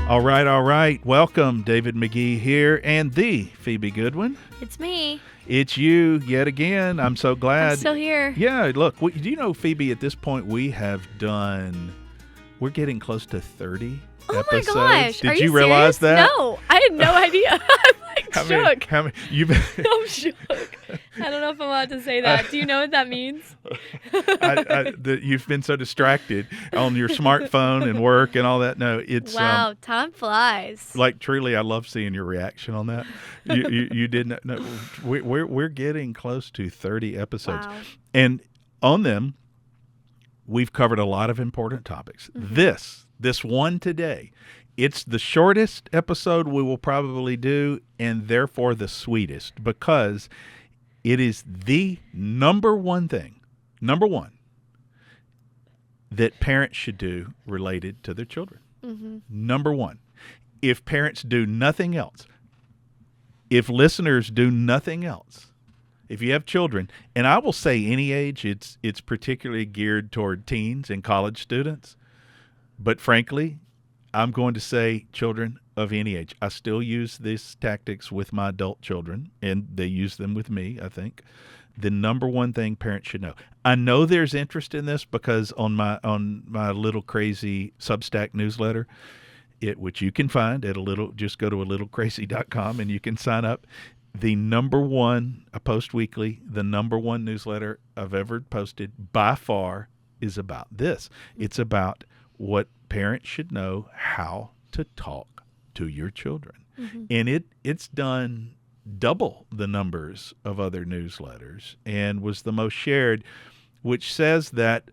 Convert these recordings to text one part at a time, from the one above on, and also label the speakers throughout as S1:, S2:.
S1: All right. Welcome, David Magee here, and the Phoebe Goodwin.
S2: It's me.
S1: It's you yet again. I'm so glad.
S2: I'm still here.
S1: Yeah, look, do you know, Phoebe, at this point we're getting close to 30 episodes.
S2: Oh my gosh.
S1: Did
S2: Are
S1: you
S2: you
S1: realize
S2: serious?
S1: that?
S2: No, I had no idea. I'm shook.
S1: How many,
S2: I'm shook. I don't know if I'm allowed to say that. Do you know what that means?
S1: You've been so distracted on your smartphone and work and all that. No, it's
S2: wow, time flies.
S1: like truly, I love seeing your reaction on that. You didn't know. We're getting close to 30 episodes,
S2: Wow.
S1: and on them, we've covered a lot of important topics. Mm-hmm. This one today, it's the shortest episode we will probably do, and therefore the sweetest, because it is the number one that parents should do related to their children. Mm-hmm. Number one. If parents do nothing else, if listeners do nothing else, if you have children, and I will say any age, it's particularly geared toward teens and college students, but frankly, I'm going to say children of any age. I still use these tactics with my adult children, and they use them with me, I think. The number one thing parents should know. I know there's interest in this because on my little crazy Substack newsletter, which you can find at just go to alittlecrazy.com and you can sign up. The number one, I post weekly, the number one newsletter I've ever posted by far is about this. It's about what parents should know how to talk to your children. Mm-hmm. And it's done double the numbers of other newsletters and was the most shared, which says that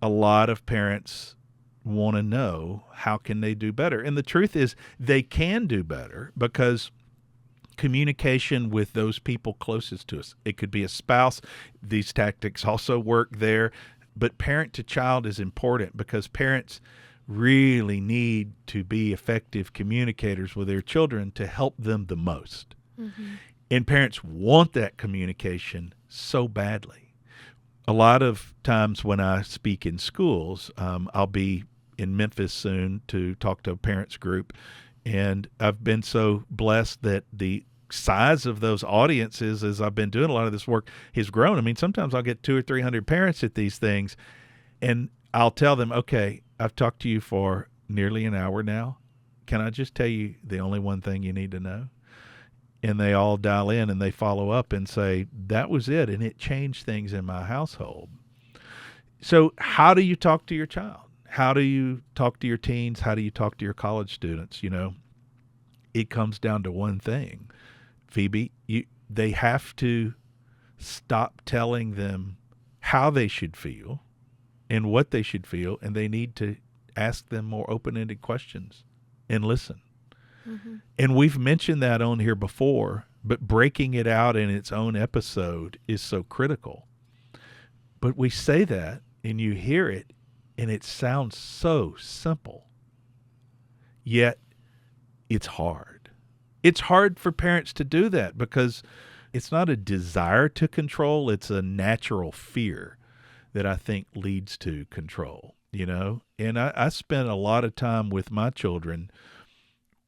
S1: a lot of parents want to know how can they do better. And the truth is they can do better because communication with those people closest to us. It could be a spouse. These tactics also work there. But parent to child is important because parents really need to be effective communicators with their children to help them the most. Mm-hmm. And parents want that communication so badly. A lot of times when I speak in schools, I'll be in Memphis soon to talk to a parents group. And I've been so blessed that the size of those audiences, as I've been doing a lot of this work, has grown. I mean, sometimes I'll get 200 or 300 parents at these things, and I'll tell them, okay, I've talked to you for nearly an hour now. Can I just tell you the only one thing you need to know? And they all dial in and they follow up and say, that was it, and it changed things in my household. So how do you talk to your child? How do you talk to your teens? How do you talk to your college students? You know, it comes down to one thing. Phoebe, they have to stop telling them how they should feel and what they should feel, and they need to ask them more open-ended questions and listen. Mm-hmm. And we've mentioned that on here before, but breaking it out in its own episode is so critical. But we say that, and you hear it, and it sounds so simple, yet it's hard. It's hard for parents to do that because it's not a desire to control, it's a natural fear that I think leads to control, you know? And I spent a lot of time with my children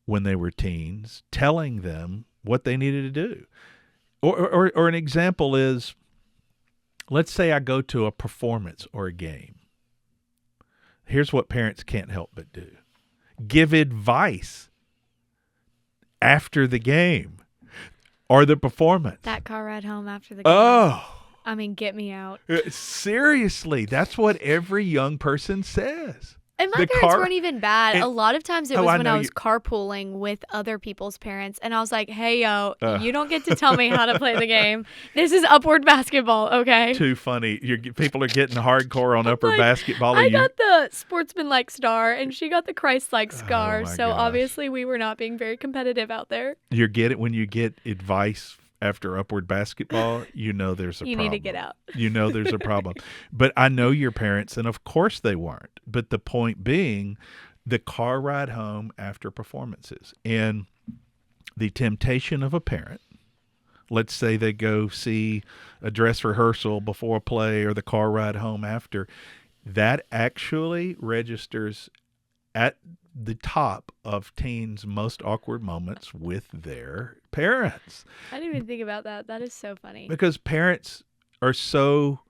S1: when they were teens, telling them what they needed to do. Or an example is, let's say I go to a performance or a game. Here's what parents can't help but do. Give advice after the game or the performance.
S2: That car ride home after the game.
S1: Oh.
S2: I mean, get me out.
S1: Seriously, that's what every young person says.
S2: And my parents weren't even bad. A lot of times it was when I was carpooling with other people's parents. And I was like, hey, yo, you don't get to tell me how to play the game. This is upward basketball, okay?
S1: Too funny. People are getting hardcore on upward basketball.
S2: I got the sportsman-like star, and she got the Christ-like scar. So
S1: gosh.
S2: Obviously we were not being very competitive out there.
S1: When you get advice after upward basketball, you know there's a problem.
S2: You need to get out.
S1: You know there's a problem. But I know your parents, and of course they weren't. But the point being, the car ride home after performances and the temptation of a parent, let's say they go see a dress rehearsal before a play or the car ride home after, that actually registers at the top of teens' most awkward moments with their parents.
S2: I didn't even think about that. That is so funny.
S1: Because parents are so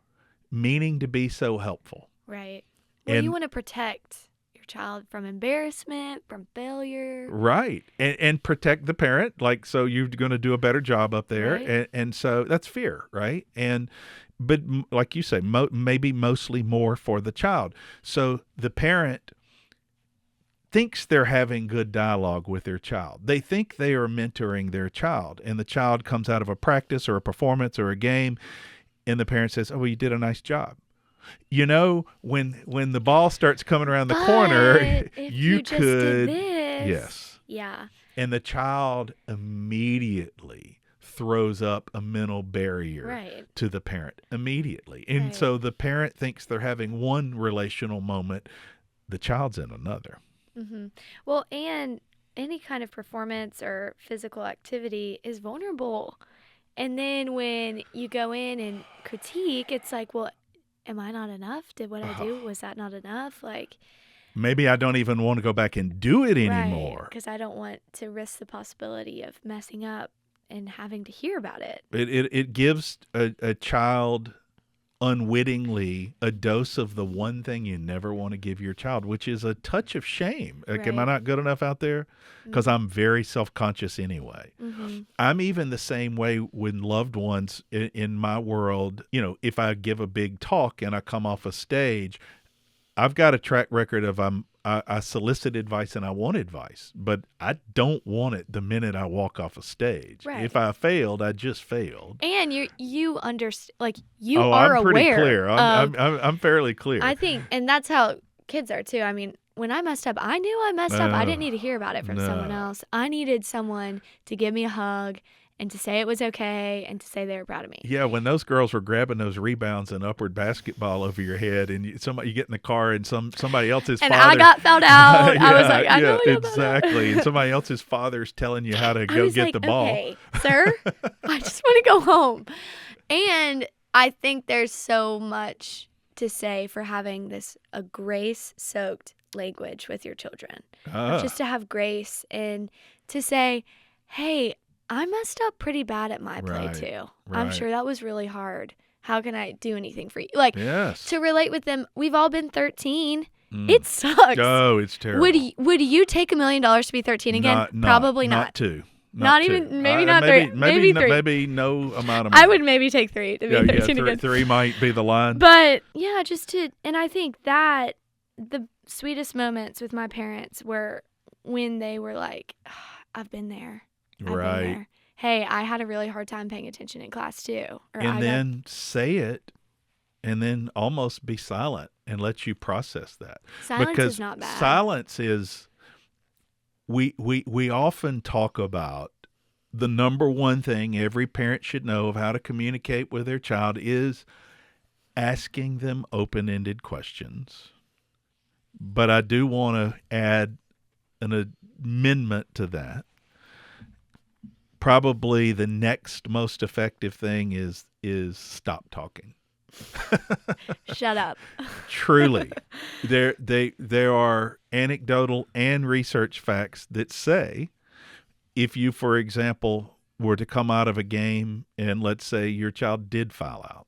S1: meaning to be so helpful.
S2: Right. Well, you want to protect your child from embarrassment, from failure.
S1: Right. And protect the parent. Like, so you're going to do a better job up there.
S2: Right.
S1: And so that's fear, right? But like you say, maybe mostly more for the child. So the parent thinks they're having good dialogue with their child. They think they are mentoring their child. And the child comes out of a practice or a performance or a game, and the parent says, "Oh, well, you did a nice job." You know, when the ball starts coming around the corner, you
S2: just did this.
S1: Yes.
S2: Yeah.
S1: And the child immediately throws up a mental barrier to the parent immediately. And so the parent thinks they're having one relational moment, the child's in another.
S2: Mm-hmm. Well, and any kind of performance or physical activity is vulnerable. And then when you go in and critique, it's like, well, am I not enough? Did what I do, was that not enough? Like,
S1: maybe I don't even want to go back and do it anymore.
S2: Because I don't want to risk the possibility of messing up and having to hear about it.
S1: It gives a child unwittingly a dose of the one thing you never want to give your child, which is a touch of shame. Like, am I not good enough out there? Because I'm very self-conscious anyway. Mm-hmm. I'm even the same way when loved ones in my world, you know, if I give a big talk and I come off a stage, I've got a track record of I solicit advice and I want advice, but I don't want it the minute I walk off a stage. Right. If I failed, I just failed.
S2: And you understand, like, you are
S1: I'm pretty
S2: aware.
S1: Clear. I'm fairly clear.
S2: I think, and that's how kids are too. I mean, when I messed up, I knew I messed up. I didn't need to hear about it from someone else. I needed someone to give me a hug and to say it was okay and to say they were proud of me.
S1: Yeah, when those girls were grabbing those rebounds and upward basketball over your head, and you get in the car and somebody else's
S2: and
S1: father.
S2: I got fouled out. I was like, I know
S1: exactly. And somebody else's father's telling you how to go get the ball.
S2: Okay, sir, I just want to go home. And I think there's so much to say for having a grace-soaked language with your children. Just to have grace and to say, hey, I messed up pretty bad at my play too. I'm sure that was really hard. How can I do anything for you? Like, to relate with them, we've all been 13. It sucks.
S1: Oh, it's terrible.
S2: Would you take $1 million to be 13 again? Probably not.
S1: Not two.
S2: Not even, maybe not three. Maybe three.
S1: Maybe no amount of money.
S2: I would maybe take 3 to be 13 again.
S1: Three might be the line.
S2: But yeah, and I think that the sweetest moments with my parents were when they were like, I've been there.
S1: Right.
S2: Hey, I had a really hard time paying attention in class too.
S1: Then say it, and then almost be silent and let you process that.
S2: Silence is not bad.
S1: Silence is. We often talk about the number one thing every parent should know of how to communicate with their child is asking them open-ended questions. But I do want to add an amendment to that. Probably the next most effective thing is stop talking.
S2: Shut up.
S1: Truly. There are anecdotal and research facts that say if you, for example, were to come out of a game and let's say your child did foul out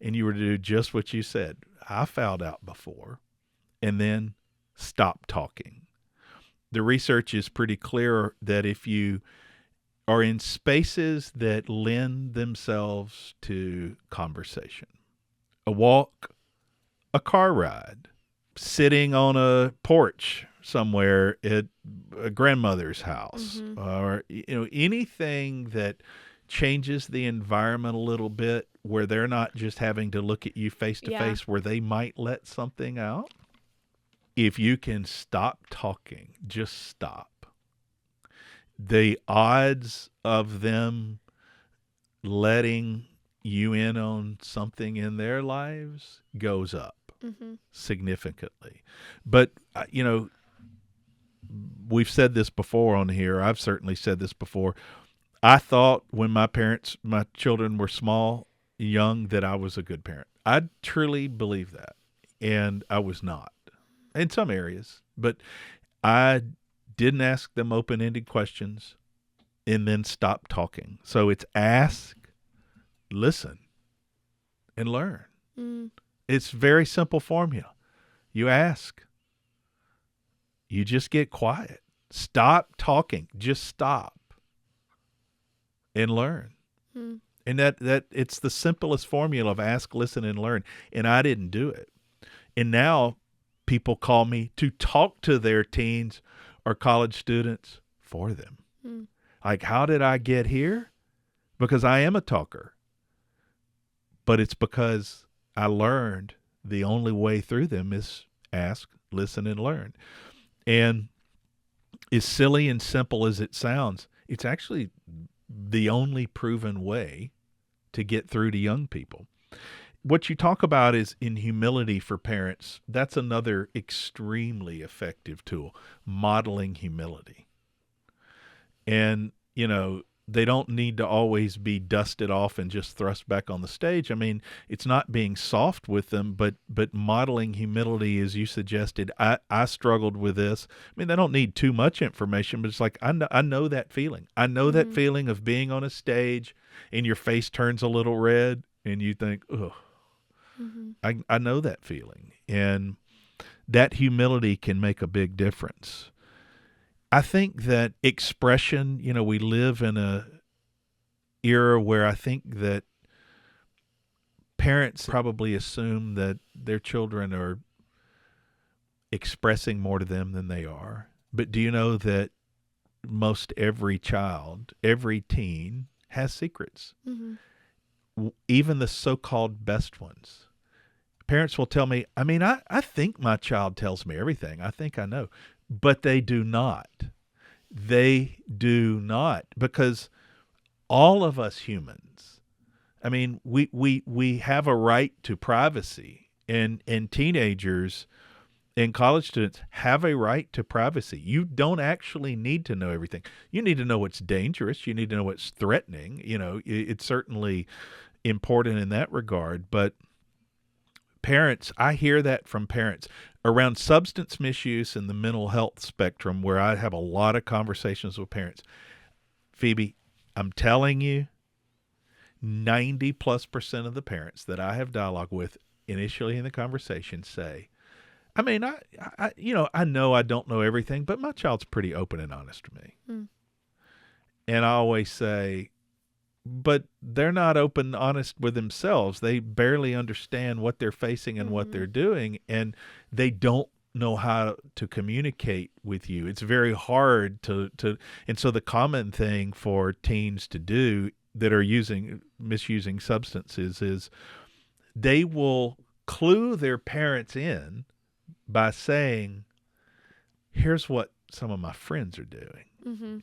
S1: and you were to do just what you said, I fouled out before, and then stop talking. The research is pretty clear that if you are in spaces that lend themselves to conversation, a walk, a car ride, sitting on a porch somewhere at a grandmother's house, or anything that changes the environment a little bit where they're not just having to look at you face to face, where they might let something out. If you can stop talking, just stop. The odds of them letting you in on something in their lives goes up significantly. But, we've said this before on here. I've certainly said this before. I thought when my children were young, that I was a good parent. I truly believe that. And I was not in some areas, but I didn't ask them open-ended questions and then stop talking. So it's ask, listen, and learn.
S2: Mm.
S1: It's very simple formula. You ask. You just get quiet. Stop talking. Just stop and learn.
S2: Mm.
S1: And that it's the simplest formula of ask, listen, and learn. And I didn't do it. And now people call me to talk to their teens or college students for them.
S2: Mm.
S1: Like, how did I get here? Because I am a talker. But it's because I learned the only way through them is ask, listen, and learn. And as silly and simple as it sounds, it's actually the only proven way to get through to young people. What you talk about is in humility for parents. That's another extremely effective tool, modeling humility. And, they don't need to always be dusted off and just thrust back on the stage. I mean, it's not being soft with them, but modeling humility, as you suggested. I struggled with this. I mean, they don't need too much information, but it's like, I know that feeling. I know that feeling of being on a stage and your face turns a little red and you think, ugh. I know that feeling. And that humility can make a big difference. I think that expression, we live in a era where I think that parents probably assume that their children are expressing more to them than they are. But do you know that most every child, every teen has secrets? Mm-hmm. Even the so-called best ones. Parents will tell me, I think my child tells me everything. I think I know. But they do not. They do not, because all of us humans, we have a right to privacy, and teenagers and college students have a right to privacy. You don't actually need to know everything. You need to know what's dangerous. You need to know what's threatening. It's certainly important in that regard, but parents, I hear that from parents around substance misuse and the mental health spectrum, where I have a lot of conversations with parents. Phoebe, I'm telling you, 90+% of the parents that I have dialogue with initially in the conversation say, I know I don't know everything, but my child's pretty open and honest to me. Mm. And I always say, but they're not open and honest with themselves. They barely understand what they're facing and what they're doing, and they don't know how to communicate with you. It's very hard to and so the common thing for teens to do that are misusing substances is they will clue their parents in by saying, here's what some of my friends are doing. Mm-hmm.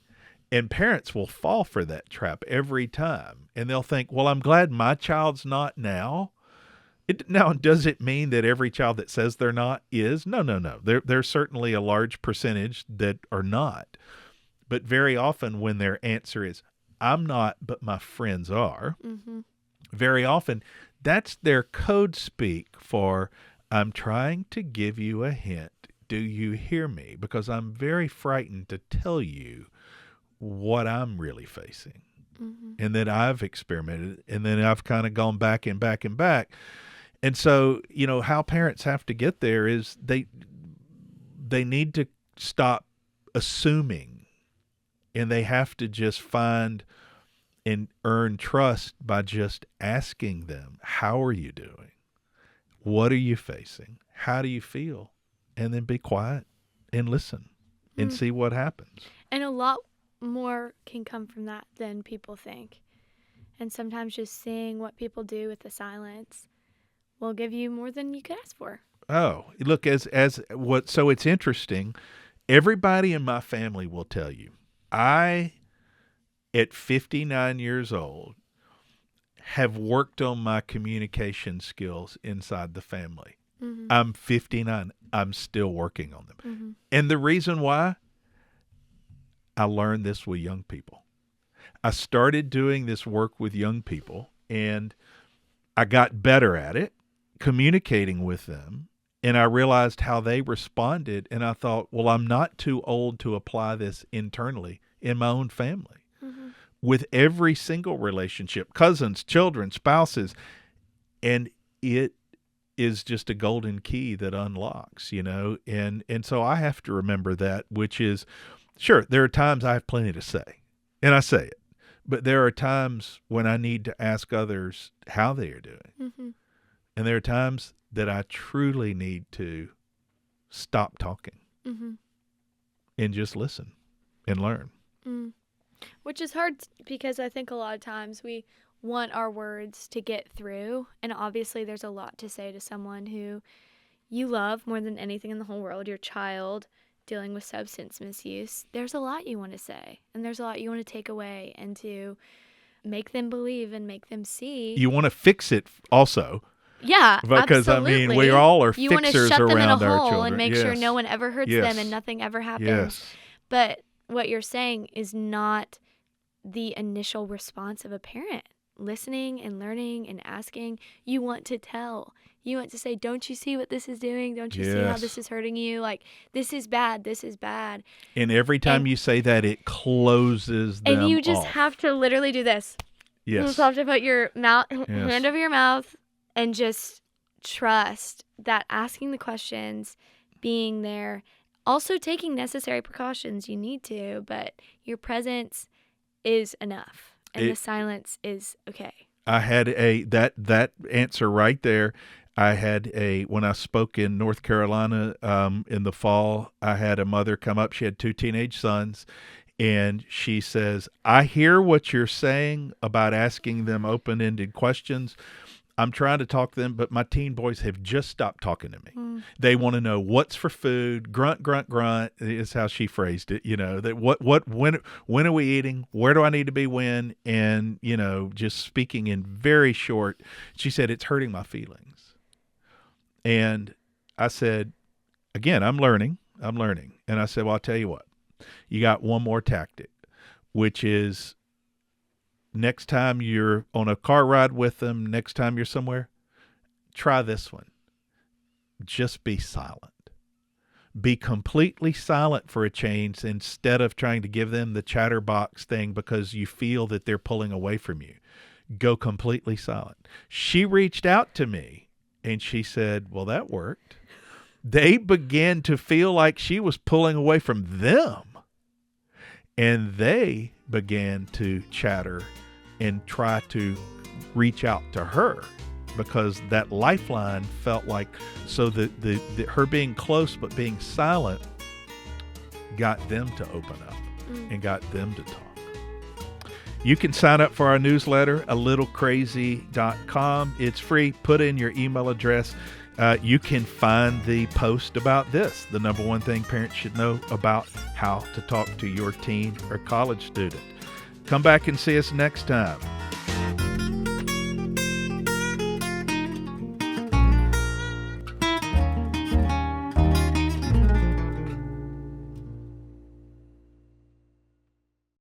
S1: And parents will fall for that trap every time. And they'll think, well, I'm glad my child's not now. Now, does it mean that every child that says they're not is? No. There's certainly a large percentage that are not. But very often when their answer is, I'm not, but my friends are, very often that's their code speak for, I'm trying to give you a hint. Do you hear me? Because I'm very frightened to tell you what I'm really facing, and that I've experimented, and then I've kind of gone back and back and back. And so, how parents have to get there is they need to stop assuming, and they have to just find and earn trust by just asking them, how are you doing? What are you facing? How do you feel? And then be quiet and listen and see what happens.
S2: And a lot more can come from that than people think. And sometimes just seeing what people do with the silence will give you more than you could ask for.
S1: Oh, look, so it's interesting. Everybody in my family will tell you, I, at 59 years old, have worked on my communication skills inside the family. Mm-hmm. I'm 59. I'm still working on them. Mm-hmm. And the reason why? I learned this with young people. I started doing this work with young people, and I got better at it, communicating with them, And I realized how they responded. And I thought, well, I'm not too old to apply this internally in my own family. Mm-hmm. With every single relationship, cousins, children, spouses. And it is just a golden key that unlocks, and so I have to remember that, which is, sure, there are times I have plenty to say, and I say it, but there are times when I need to ask others how they are doing. Mm-hmm. And there are times that I truly need to stop talking mm-hmm. and just listen and learn.
S2: Mm. Which is hard because I think a lot of times we want our words to get through, and obviously there's a lot to say to someone who you love more than anything in the whole world, your child dealing with substance misuse. There's a lot you want to say, and there's a lot you want to take away and to make them believe and make them see.
S1: You want to fix it also.
S2: Yeah,
S1: because
S2: absolutely.
S1: I mean, we all are
S2: you
S1: fixers
S2: around our children. You want to shut them in a hole
S1: children.
S2: and make
S1: yes.
S2: sure no one ever hurts
S1: yes.
S2: them and nothing ever happens.
S1: Yes.
S2: But what you're saying is not the initial response of a parent. Listening and learning and asking, you want to tell. You want to say, don't you see what this is doing? Don't you see how this is hurting you? Like, this is bad. This is bad.
S1: And every time you say that, it closes them
S2: And you just
S1: off.
S2: have to literally do this.
S1: Yes.
S2: You just have to put your hand over your mouth and just trust that asking the questions, being there, also taking necessary precautions. You need to, but your presence is enough. And the silence is okay.
S1: I had that answer right there. I had when I spoke in North Carolina in the fall, I had a mother come up. She had 2 teenage sons, and she says, I hear what you're saying about asking them open-ended questions. I'm trying to talk to them, but my teen boys have just stopped talking to me. Mm. They want to know what's for food. Grunt, grunt, grunt is how she phrased it. That when are we eating? Where do I need to be when? And, just speaking in very short, she said, it's hurting my feelings. And I said, again, I'm learning. And I said, well, I'll tell you what, you got one more tactic, which is, next time you're on a car ride with them, next time you're somewhere, try this one. Just be silent. Be completely silent for a change instead of trying to give them the chatterbox thing because you feel that they're pulling away from you. Go completely silent. She reached out to me and she said, well, that worked. They began to feel like she was pulling away from them. And they began to chatter and try to reach out to her because that lifeline felt like, so the her being close but being silent got them to open up and got them to talk. You can sign up for our newsletter, alittlecrazy.com. It's free. Put in your email address. You can find the post about this, the number one thing parents should know about how to talk to your teen or college student. Come back and see us next time.